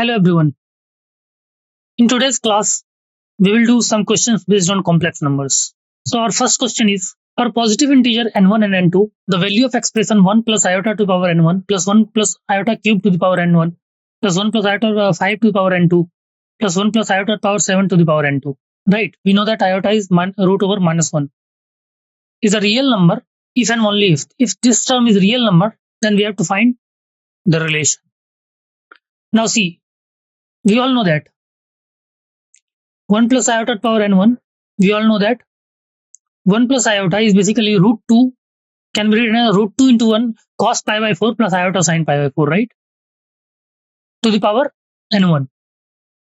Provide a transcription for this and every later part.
Hello everyone. In today's class, we will do some questions based on complex numbers. So our first question is, for positive integer n1 and n2, the value of expression 1 plus iota to the power n1 plus 1 plus iota cube to the power n1 plus 1 plus iota 5 to the power n2 plus 1 plus iota power 7 to the power n2. Right? We know that iota is root over minus 1 is a real number if and only if this term is real number, then we have to find the relation. Now see, we all know that 1 plus iota power n1, we all know that 1 plus iota is basically root 2, can be written as root 2 into 1 cos pi by 4 plus iota sin pi by 4, right? To the power n1.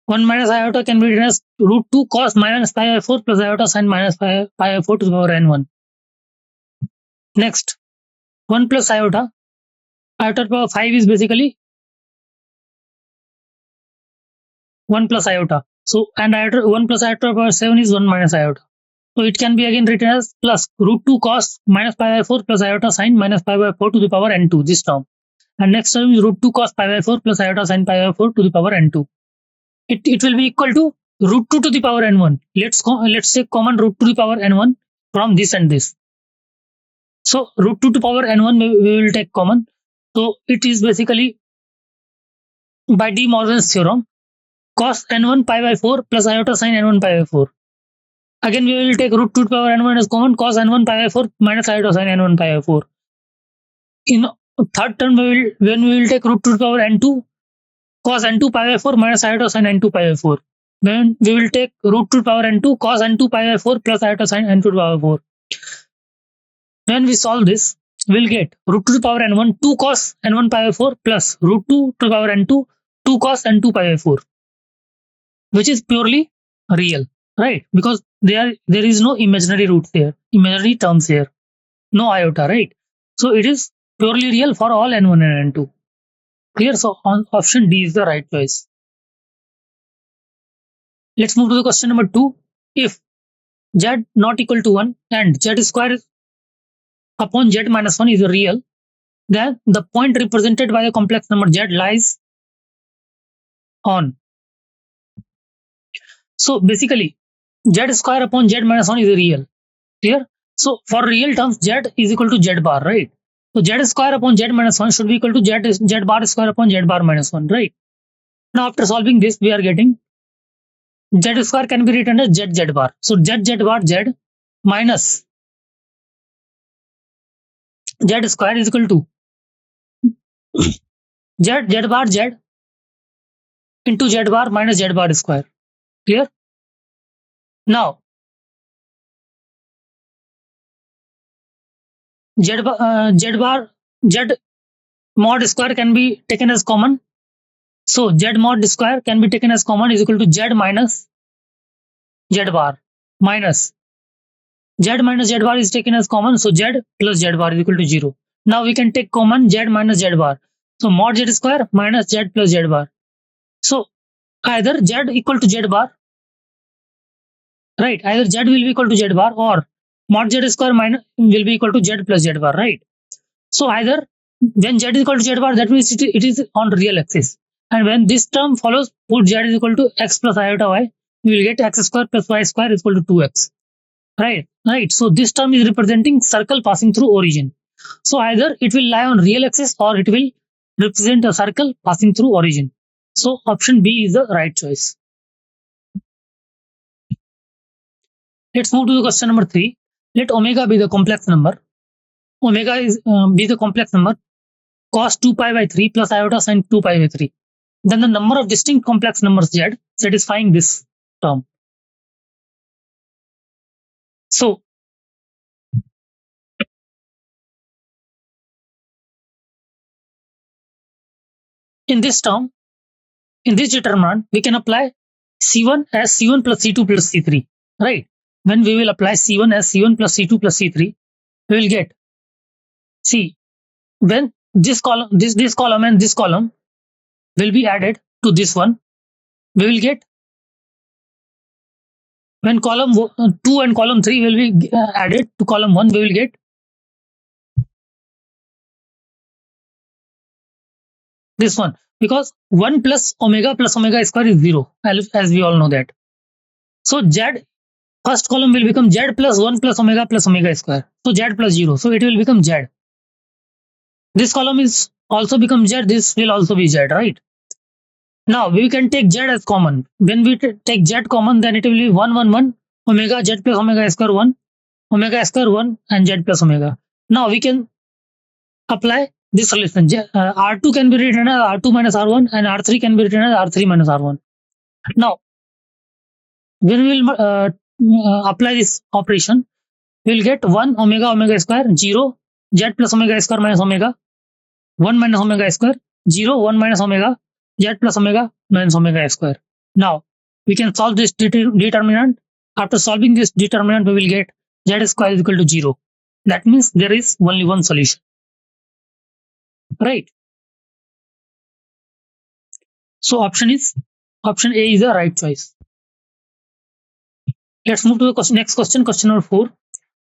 1 minus iota can be written as root 2 cos minus pi by 4 plus iota sin minus pi by 4 to the power n1. Next, 1 plus iota power 5 is basically 1 plus iota. So, and iota 1 plus iota power 7 is 1 minus iota. So it can be again written as plus root 2 cos minus pi by 4 plus iota sin minus pi by 4 to the power n2, this term. And next term is root 2 cos pi by 4 plus iota sin pi by 4 to the power n2. It will be equal to root 2 to the power n1. Let's take common root 2 to the power n1 from this and this. So root 2 to the power n1 we will take common. So it is basically by De Morgan's theorem cos n1 pi by 4 plus iota sin n1 pi by 4. Again, we will take root 2 to the power n1 as common, cos n1 pi by 4 minus iota sin n1 pi by 4. In third term, when we will take root 2 to the power n2, cos n2 pi by 4 minus iota sin n2 pi by 4. Then we will take root 2 to the power n2, cos n2 pi by 4 plus iota sin n2 to the power 4. When we solve this, we'll get root 2 to the power n1, 2 cos n1 pi by 4 plus root 2 to the power n2, 2 cos n2 pi by 4, which is purely real, right? Because there is no imaginary roots here, imaginary terms here, no iota, right? So it is purely real for all n1 and n2. Clear? So option D is the right choice. Let's move to the question number 2. If z not equal to 1 and z square upon z minus 1 is real, then the point represented by the complex number z lies on. So basically, z square upon z minus 1 is real. Clear? So for real terms, z is equal to z bar, right? So z square upon z minus 1 should be equal to z bar square upon z bar minus 1, right? Now after solving this, we are getting z square can be written as z bar. So z bar z minus z square is equal to z bar z into z bar minus z bar square. Clear? Now z mod square can be taken as common. So z mod square can be taken as common is equal to z minus z bar minus z bar is taken as common. So z plus z bar is equal to 0. Now we can take common z minus z bar. So mod z square minus z plus z bar. So either z equal to z bar, right? Either z will be equal to z bar or mod z square minus will be equal to z plus z bar, right? So either when z is equal to z bar, that means it is on real axis. And when this term follows, put z is equal to x plus iota y, we will get x square plus y square is equal to 2x. Right. So this term is representing circle passing through origin. So either it will lie on real axis or it will represent a circle passing through origin. So option B is the right choice. Let's move to the question number 3. Let omega be the complex number. Omega is be the complex number cos 2 pi by 3 plus iota sin 2 pi by 3. Then the number of distinct complex numbers z satisfying this term. So in this term, in this determinant, we can apply C1 as C1 plus C2 plus C3, right? When we will apply C1 as C1 plus C2 plus C3, we will get, see, when this column and this column will be added to this one, we will get, when column 2 and column 3 will be added to column 1, we will get this one. because 1 plus omega square is 0, as we all know that. So Z, first column will become Z plus 1 plus omega square. So Z plus 0. So it will become Z. This column is also become Z. This will also be Z, right? Now we can take Z as common. When we take Z common, then it will be 1, 1, 1, omega Z plus omega square 1, omega square 1, and Z plus omega. Now we can apply this relation. R2 can be written as R2 minus R1, and R3 can be written as R3 minus R1. Now, when we will apply this operation, we will get 1 omega square 0, Z plus omega square minus omega, 1 minus omega square 0, 1 minus omega, Z plus omega minus omega square. Now we can solve this determinant. After solving this determinant, we will get Z square is equal to 0. That means there is only one solution, right? So option A is the right choice. Let's move to the next question, question number 4.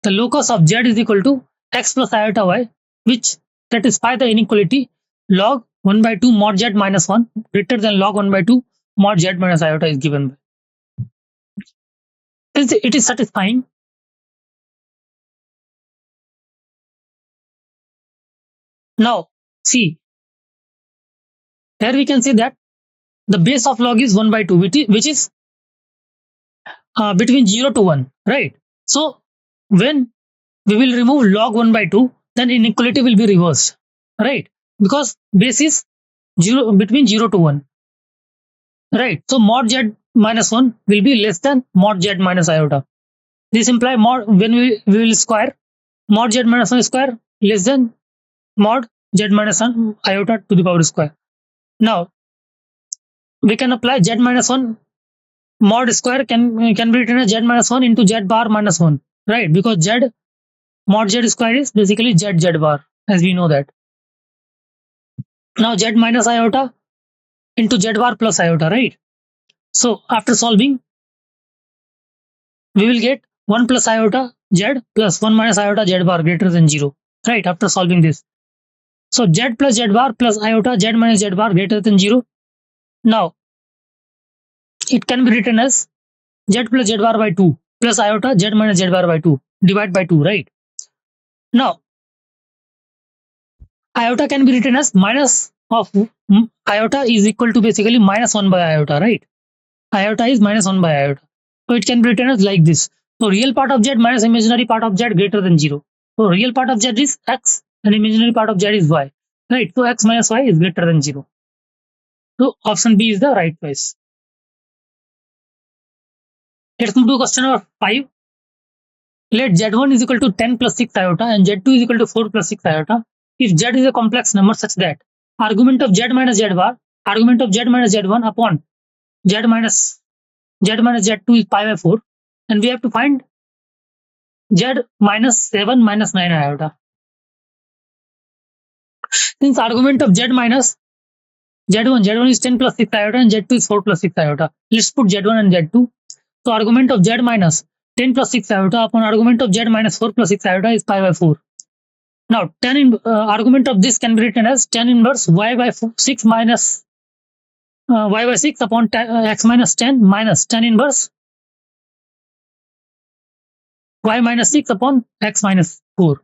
The locus of Z is equal to x plus iota y, which satisfy the inequality log 1 by 2 mod Z minus 1 greater than log 1 by 2 mod Z minus iota is given by. It is satisfying. Now, see, here we can see that the base of log is 1 by 2, which is between 0 to 1, right? So, when we will remove log 1 by 2, then inequality will be reversed, right? Because base is 0 between 0 to 1, right? So, mod Z minus 1 will be less than mod Z minus iota. This implies mod, when we will square, mod Z minus 1 square less than mod Z minus 1 iota to the power square. Now, we can apply Z minus 1 mod square can be written as Z minus 1 into Z bar minus 1, right? Because Z mod Z square is basically Z bar, as we know that. Now Z minus iota into Z bar plus iota, right? So after solving, we will get 1 plus iota Z plus 1 minus iota Z bar greater than 0, right? After solving this. So Z plus Z bar plus iota Z minus Z bar greater than 0. Now, it can be written as Z plus Z bar by 2 plus iota Z minus Z bar by 2 divide by 2, right? Now, iota can be written as minus of iota is equal to basically minus 1 by iota, right? Iota is minus 1 by iota. So it can be written as like this. So real part of Z minus imaginary part of Z greater than 0. So real part of Z is x and imaginary part of Z is y, right? So x minus y is greater than 0. So option B is the right choice. Let's move to question number 5. Let Z1 is equal to 10 plus 6 iota and Z2 is equal to 4 plus 6 iota if Z is a complex number such that argument of Z minus Z bar, argument of Z minus Z1 upon Z minus Z2 is pi by 4, and we have to find Z minus 7 minus 9 iota. Since argument of Z minus Z1 is 10 plus 6 iota and Z2 is 4 plus 6 iota, let's put Z1 and Z2. So argument of Z minus 10 plus 6 iota upon argument of Z minus 4 plus 6 iota is pi by 4. Now, argument of this can be written as tan inverse y by 6 minus y by 6 upon x minus 10 minus tan inverse y minus 6 upon x minus 4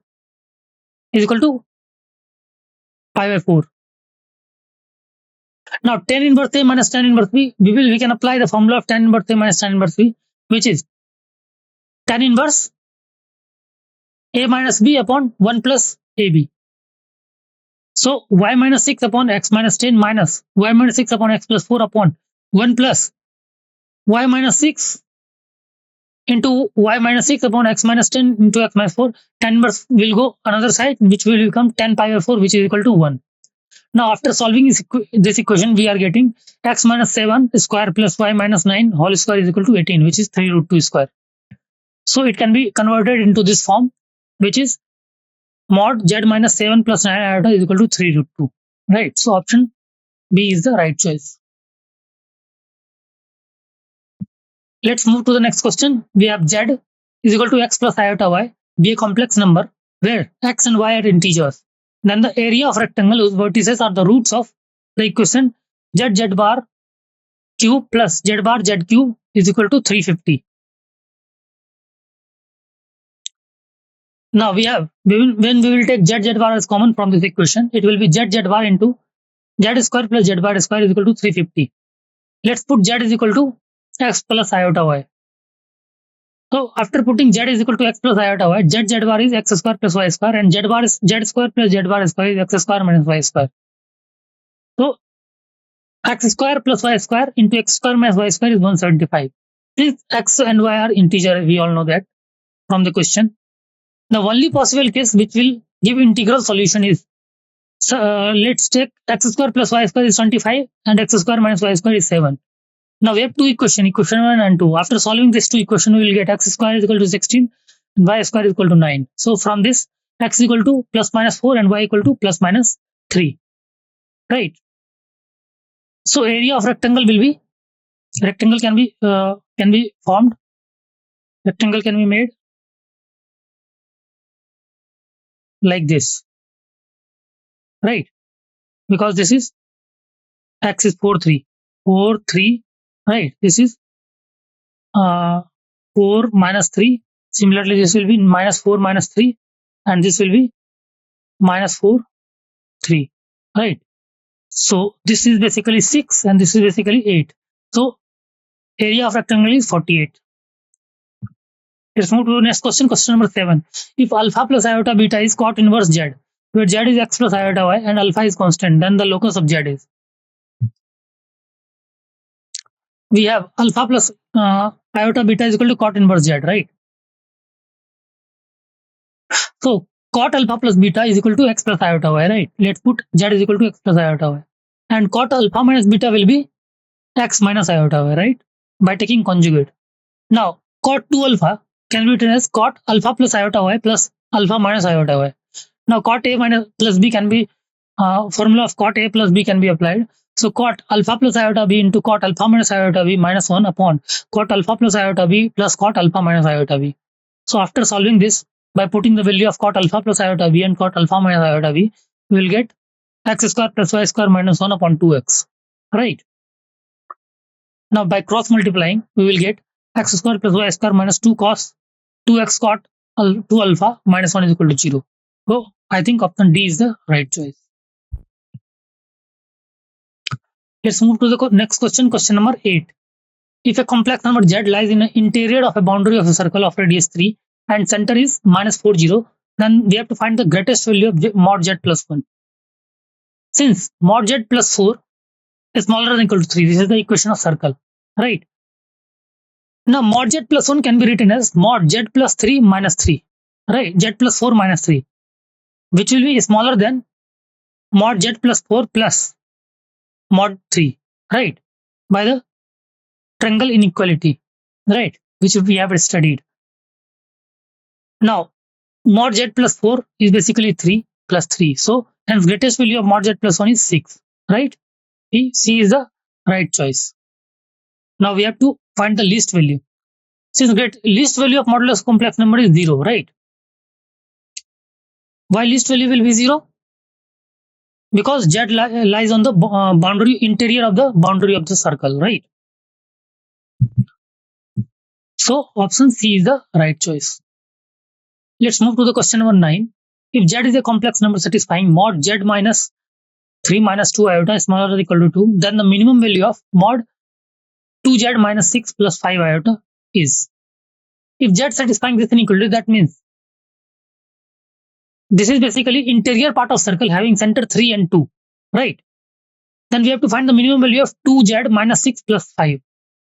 is equal to pi by 4. Now, tan inverse A minus tan inverse B, we can apply the formula of tan inverse A minus tan inverse B, which is tan inverse A minus B upon 1 plus AB. So, y minus 6 upon x minus 10 minus y minus 6 upon x plus 4 upon 1 plus y minus 6 into y minus 6 upon x minus 10 into x minus 4. Tan inverse will go another side, which will become tan pi by 4, which is equal to 1. Now, after solving this equation, we are getting x minus 7 square plus y minus 9 whole square is equal to 18, which is 3 root 2 square. So it can be converted into this form, which is mod Z minus 7 plus 9 iota is equal to 3 root 2. Right. So option B is the right choice. Let's move to the next question. We have Z is equal to x plus iota y be a complex number where x and y are integers. Then the area of rectangle whose vertices are the roots of the equation z bar cube plus z bar z cube is equal to 350. Now when we will take z bar as common from this equation, it will be z bar into z square plus z bar square is equal to 350. Let's put z is equal to x plus iota y. So after putting z is equal to x plus iota y, z bar is x square plus y square, and z bar is z square plus z bar square is x square minus y square. So x square plus y square into x square minus y square is 175. Since x and y are integer, we all know that from the question. The only possible case which will give integral solution is, let's take x square plus y square is 25 and x square minus y square is 7. Now we have two equation 1 and 2. After solving these two equation, we will get x square is equal to 16 and y square is equal to 9. So from this, x is equal to plus minus 4 and y equal to plus minus 3. Right. So area of rectangle will be, rectangle can be formed. Rectangle can be made like this. Right. Because this is x is 4 3 4 3. Right. This is 4 minus 3. Similarly, this will be minus 4 minus 3, and this will be minus 4 3. Right. So this is basically 6 and this is basically 8. So area of rectangle is 48. Let's move to the next question. Question number 7. If alpha plus iota beta is cot inverse z, where z is x plus iota y and alpha is constant, then the locus of z is. We have alpha plus iota beta is equal to cot inverse z, right? So cot alpha plus beta is equal to x plus iota y, right? Let's put z is equal to x plus iota y. And cot alpha minus beta will be x minus iota y, right? By taking conjugate. Now cot 2 alpha can be written as cot alpha plus iota y plus alpha minus iota y. Now cot a minus plus b can be, formula of cot a plus b can be applied. So cot alpha plus iota b into cot alpha minus iota b minus 1 upon cot alpha plus iota b plus cot alpha minus iota b. So after solving this, by putting the value of cot alpha plus iota b and cot alpha minus iota b, we will get x square plus y square minus 1 upon 2x. Right. Now by cross multiplying, we will get x square plus y square minus 2 cos 2x cot 2 alpha minus 1 is equal to 0. So I think option D is the right choice. Let's move to the next question. Question number 8. If a complex number z lies in the interior of a boundary of a circle of radius 3 and center is minus 40, then we have to find the greatest value of mod z plus 1. Since mod z plus 4 is smaller than equal to 3, this is the equation of circle, right? Now mod z plus 1 can be written as mod z plus 3 minus 3, right? Z plus 4 minus 3, which will be smaller than mod z plus 4 plus mod 3, right? By the triangle inequality, right? Which we have studied. Now mod z plus 4 is basically 3 plus 3. So hence greatest value of mod z plus 1 is 6, right? C is the right choice. Now we have to find the least value. Since least value of modulus complex number is 0, right? Why least value will be 0? Because z lies on the boundary interior of the boundary of the circle, right? So option C is the right choice. Let's move to the question number 9. If z is a complex number satisfying mod z minus 3 minus 2 iota is smaller or equal to 2, then the minimum value of mod 2z minus 6 plus 5 iota is. If z satisfying this inequality, that means this is basically interior part of circle having center 3 and 2, right? Then we have to find the minimum value of 2z minus 6 plus 5.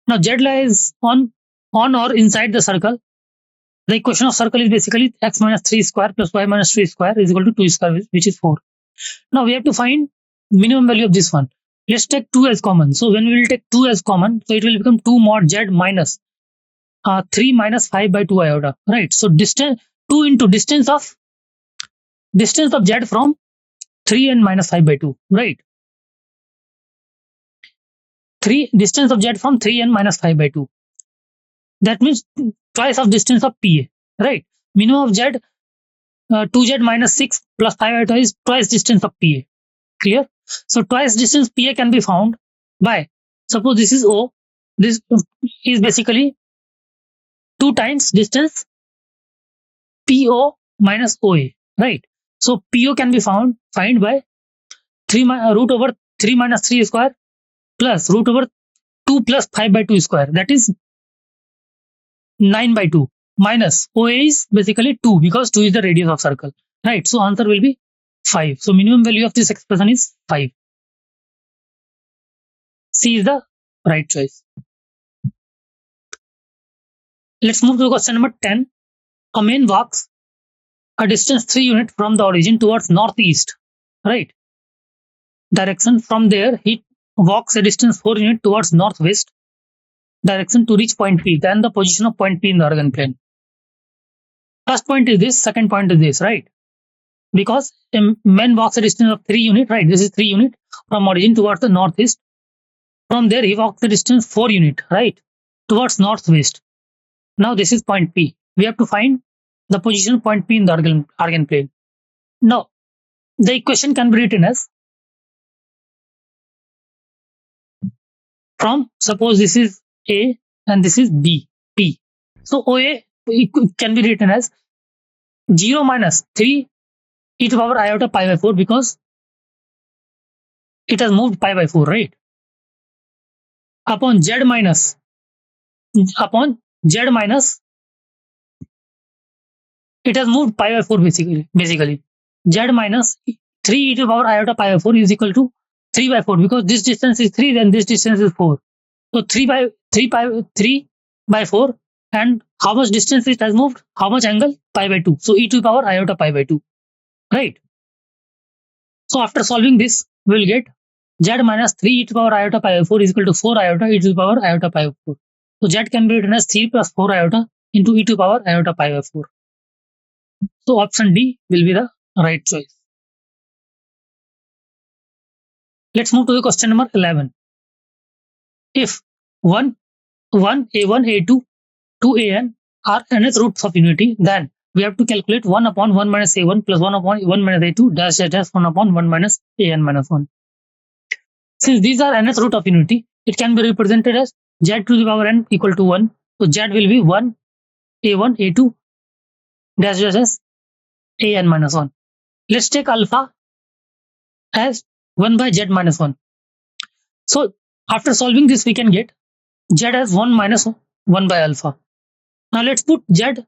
Now z lies on or inside the circle. The equation of circle is basically x minus 3 square plus y minus 3 square is equal to 2 square, which is 4. Now we have to find minimum value of this one. Let's take 2 as common. So when we will take 2 as common, so it will become 2 mod z minus 3 minus 5 by 2 iota, right? So distance 2 into distance of z from 3 and minus 5 by 2, right? Distance of z from 3 and minus 5 by 2. That means twice of distance of PA, right? Minimum of z 2z minus 6 plus 5 iota is twice distance of PA. Clear? So twice distance PA can be found by, suppose this is O, this is basically 2 times distance PO minus OA, right? So PO can be find by root over 3 minus 3 square plus root over 2 plus 5 by 2 square, that is 9 by 2, minus OA is basically 2 because 2 is the radius of circle, right? So answer will be 5. So minimum value of this expression is 5. C is the right choice. Let's move to question number 10. A man walks a distance 3 units from the origin towards northeast, right? Direction. From there, he walks a distance 4 units towards northwest direction to reach point P. Then the position of point P in the organ plane. First point is this, second point is this, right? Because a man walks a distance of 3 units, right? This is 3 units from origin towards the northeast. From there, he walks the distance 4 units, right? Towards northwest. Now this is point P. We have to find the position of point P in the organ plane. Now, the equation can be written as, from, suppose this is A and this is B, P. So OA can be written as 0 minus 3 e to power iota pi by 4 because it has moved pi by 4, right? Upon z minus it has moved pi by 4 basically. Z minus 3 e to power iota pi by 4 is equal to 3 by 4 because this distance is 3, then this distance is 4. So 3 by 4, and how much distance it has moved? How much angle? Pi by 2. So e to the power iota pi by 2, right? So after solving this, we will get z minus 3 e to the power iota pi by 4 is equal to 4 iota e to the power iota pi by 4. So z can be written as 3 plus 4 iota into e to the power iota pi by 4. So option D will be the right choice. Let's move to the question number 11. If 1, A1, A2, 2an are nth roots of unity, then we have to calculate 1 upon 1 minus A1 plus 1 upon 1 minus A2 dash dash dash 1 upon 1 minus An minus 1. Since these are nth root of unity, it can be represented as z to the power n equal to 1. So z will be 1, A1, A2 dash dash dash An minus 1. Let's take alpha as 1 by z minus 1. So after solving this, we can get z as 1 minus 1 by alpha. Now let's put z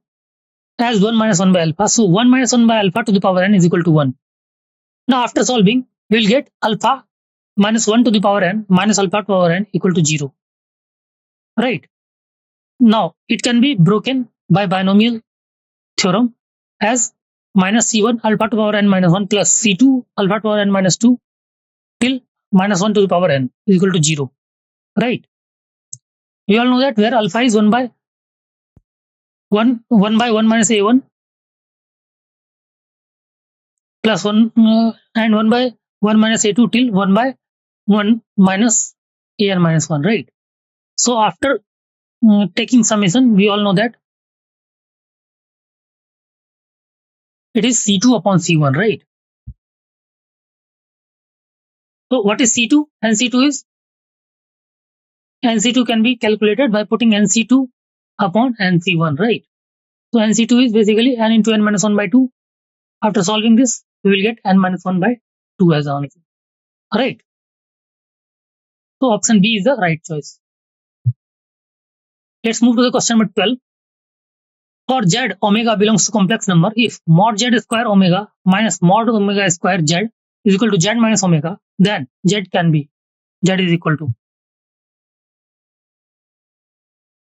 as 1 minus 1 by alpha. So 1 minus 1 by alpha to the power n is equal to 1. Now after solving, we will get alpha minus 1 to the power n minus alpha to the power n equal to 0. Right. Now it can be broken by binomial theorem as minus c1 alpha to the power n minus 1 plus c2 alpha to the power n minus 2 till minus 1 to the power n is equal to 0. Right. We all know that where alpha is 1 by 1 minus a1 plus 1 and 1 by 1 minus a2 till 1 by 1 minus an minus 1, right? So after taking summation, we all know that it is c2 upon c1, right? So what is c2? NC2 can be calculated by putting NC2 upon NC1, right? So NC2 is basically n into n minus 1 by 2. After solving this, we will get n minus 1 by 2 as the answer. Right. So option B is the right choice. Let's move to the question number 12. For z, omega belongs to complex number if mod z square omega minus mod omega square z is equal to z minus omega, then z can be z is equal to.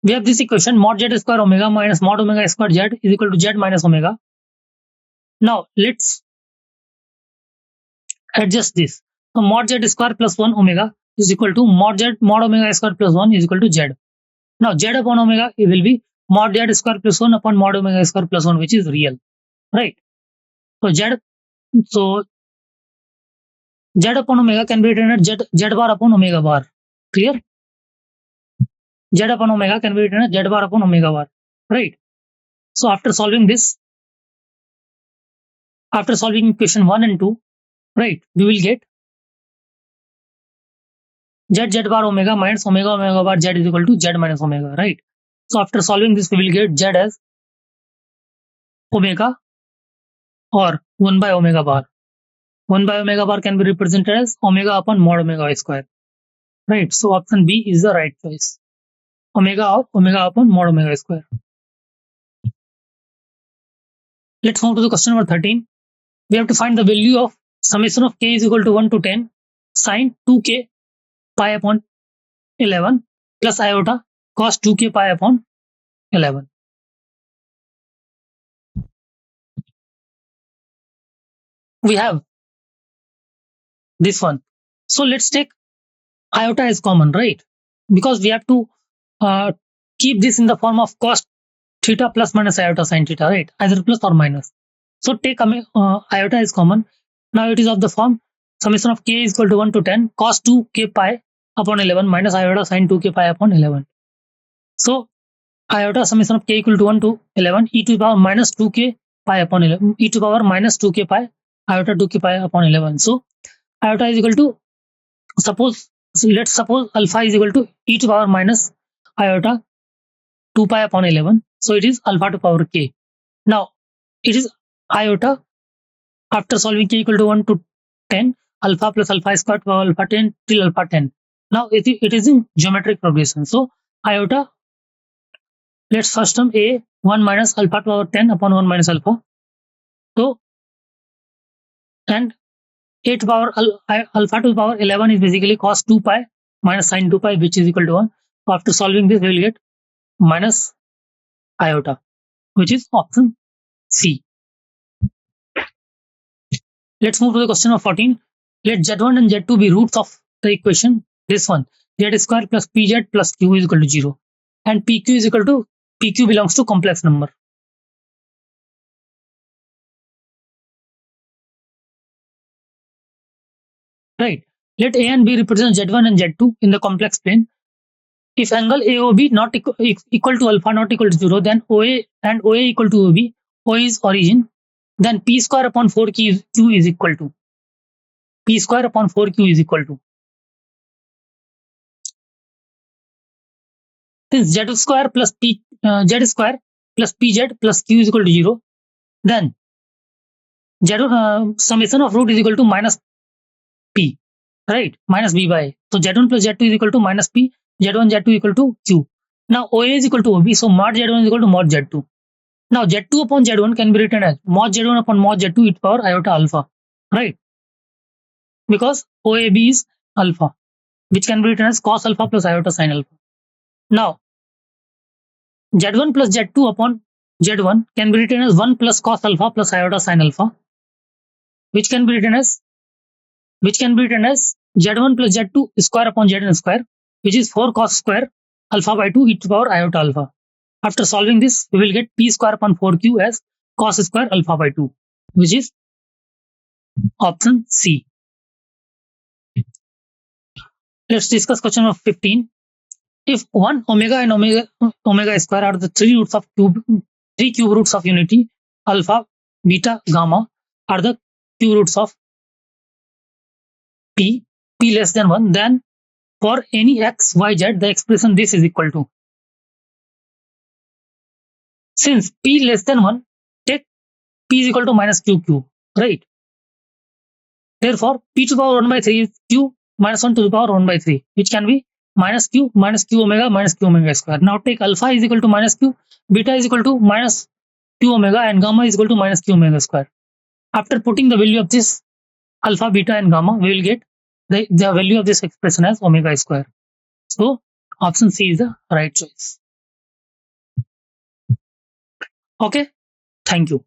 We have this equation mod z square omega minus mod omega square z is equal to z minus omega. Now let's adjust this. So mod z square plus 1 omega is equal to mod omega square plus 1 is equal to z. Now z upon omega it will be mod z square plus 1 upon mod omega square plus 1, which is real, right? So z upon omega can be written as z bar upon omega bar. Clear? Z upon omega can be written as z bar upon omega bar, right? So after solving equation 1 and 2, right, we will get z bar omega minus omega omega bar z is equal to z minus omega, right? So after solving this, we will get z as omega or 1 by omega bar. 1 by omega bar can be represented as omega upon mod omega square, right? So option B is the right choice. Omega or omega upon mod omega square. Let's move to the question number 13. We have to find the value of summation of k is equal to 1 to 10 sine 2k pi upon 11 plus iota cos 2k pi upon 11. We have this one. So let's take iota as common, right? Because we have to keep this in the form of cos theta plus minus iota sin theta, right? Either plus or minus. So take iota is common. Now it is of the form summation of k is equal to 1 to 10 cos 2k pi upon 11 minus iota sin 2k pi upon 11. So iota summation of k equal to 1 to 11 e to the power minus 2k pi upon 11 e to the power minus 2k pi iota 2k pi upon 11. So iota is equal to let's suppose alpha is equal to e to the power minus iota 2 pi upon 11. So it is alpha to power k. Now it is iota after solving k equal to 1 to 10 alpha plus alpha squared to alpha 10 till alpha 10. Now it is in geometric progression. So iota, let's first term a 1 minus alpha to power 10 upon 1 minus alpha. So and a to power alpha to the power 11 is basically cos 2 pi minus sin 2 pi, which is equal to 1. So after solving this, we will get minus iota, which is option C. Let's move to the question of 14. Let z1 and z2 be roots of the equation. This one, z square plus pz plus q is equal to 0. And pq is equal to, pq belongs to complex number. Right. Let a and b represent z1 and z2 in the complex plane. If angle AOB not equal to alpha not equal to 0, then OA and OA equal to OB, O is origin, then P square upon 4Q is equal to P square upon 4Q is equal to. Since Z square plus Z square plus PZ plus Q is equal to 0, then summation of root is equal to minus P, right? Minus B by A. So Z1 plus Z2 is equal to minus P, Z1, Z2 equal to Q. Now OA is equal to OB, so mod Z1 is equal to mod Z2. Now Z2 upon Z1 can be written as mod Z1 upon mod Z2 e to power iota alpha, right? Because OAB is alpha, which can be written as cos alpha plus iota sin alpha. Now Z1 plus Z2 upon Z1 can be written as 1 plus cos alpha plus iota sin alpha, which can be written as Z1 plus Z2 square upon Zn square, which is 4 cos square alpha by 2 e to power iota alpha. After solving this, we will get P square upon 4Q as cos square alpha by 2, which is option C. Let's discuss question of 15. If 1 omega and omega square are the three cube roots of unity, alpha, beta, gamma are the cube roots of P less than 1, then for any x, y, z, the expression this is equal to. Since P less than 1, take P is equal to minus QQ, right? Therefore, P to the power 1 by 3 is Q minus 1 to the power 1 by 3, which can be minus Q omega square. Now take alpha is equal to minus Q, beta is equal to minus Q omega, and gamma is equal to minus Q omega square. After putting the value of this alpha, beta, and gamma, we will get the value of this expression as omega square. So option C is the right choice. Okay, thank you.